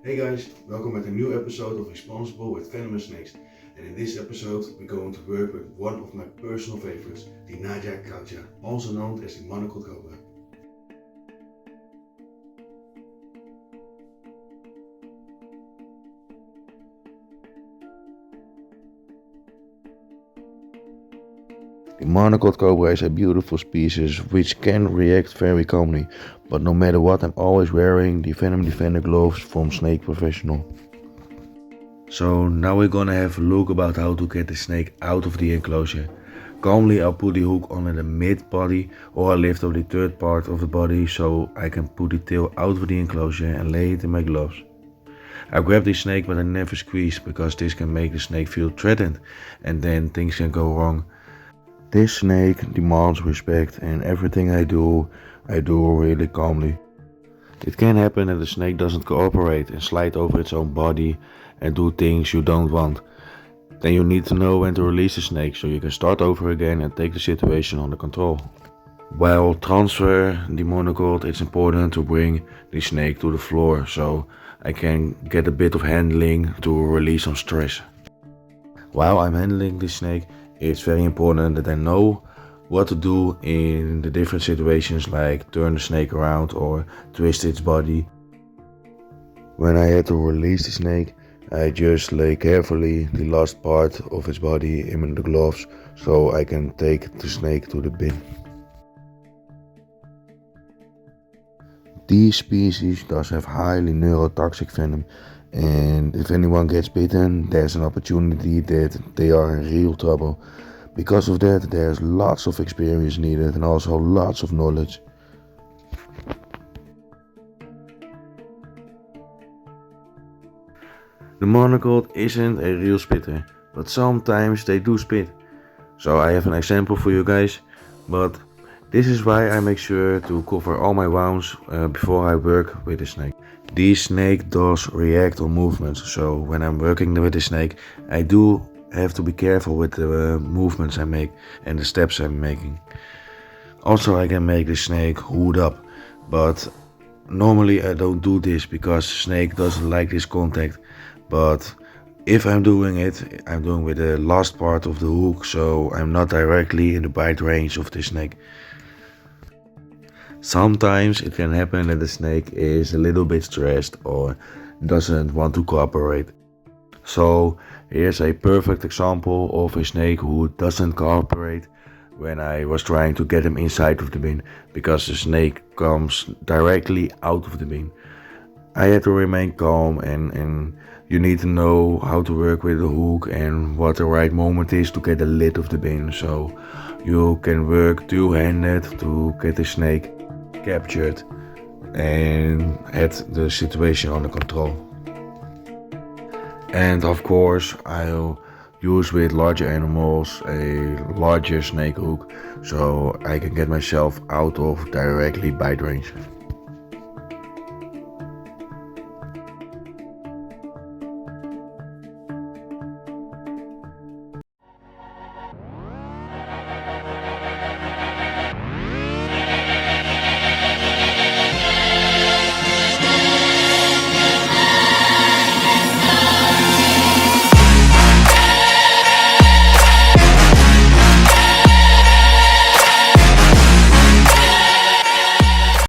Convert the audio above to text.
Hey guys, welcome at a new episode of Responsible with Venomous Snakes. And in this episode we're going to work with one of my personal favorites, the Naja Kaouthia, also known as the Monocled cobra. The monocled cobra is a beautiful species which can react very calmly, but no matter what, I'm always wearing the Venom Defender gloves from Snake Professional. So now we're gonna have a look about how to get the snake out of the enclosure. Calmly I'll put the hook on the mid body, or I lift up the third part of the body so I can put the tail out of the enclosure and lay it in my gloves. I grab the snake but I never squeeze, because this can make the snake feel threatened and then things can go wrong. This snake demands respect, and everything I do really calmly. It can happen that the snake doesn't cooperate and slide over its own body and do things you don't want. Then you need to know when to release the snake so you can start over again and take the situation under control. While transfer the monocled, it's important to bring the snake to the floor so I can get a bit of handling to release some stress. While I'm handling the snake, it's very important that I know what to do in the different situations, like turn the snake around or twist its body. When I had to release the snake, I just lay carefully the last part of its body in the gloves so I can take the snake to the bin. These species does have highly neurotoxic venom, and if anyone gets bitten, there's an opportunity that they are in real trouble. Because of that, there's lots of experience needed and also lots of knowledge. The monocled isn't a real spitter, but sometimes they do spit. So I have an example for you guys, but this is why I make sure to cover all my wounds before I work with the snake. The snake does react on movements, so when I'm working with the snake, I do have to be careful with the movements I make and the steps I'm making. Also, I can make the snake hood up, but normally I don't do this because the snake doesn't like this contact. But if I'm doing it, I'm doing with the last part of the hook, so I'm not directly in the bite range of the snake. Sometimes it can happen that the snake is a little bit stressed or doesn't want to cooperate. So here's a perfect example of a snake who doesn't cooperate when I was trying to get him inside of the bin, because the snake comes directly out of the bin. I had to remain calm, and you need to know how to work with the hook and what the right moment is to get the lid of the bin, so you can work two-handed to get the snake captured and had the situation under control. And of course I'll use with larger animals a larger snake hook so I can get myself out of directly bite range.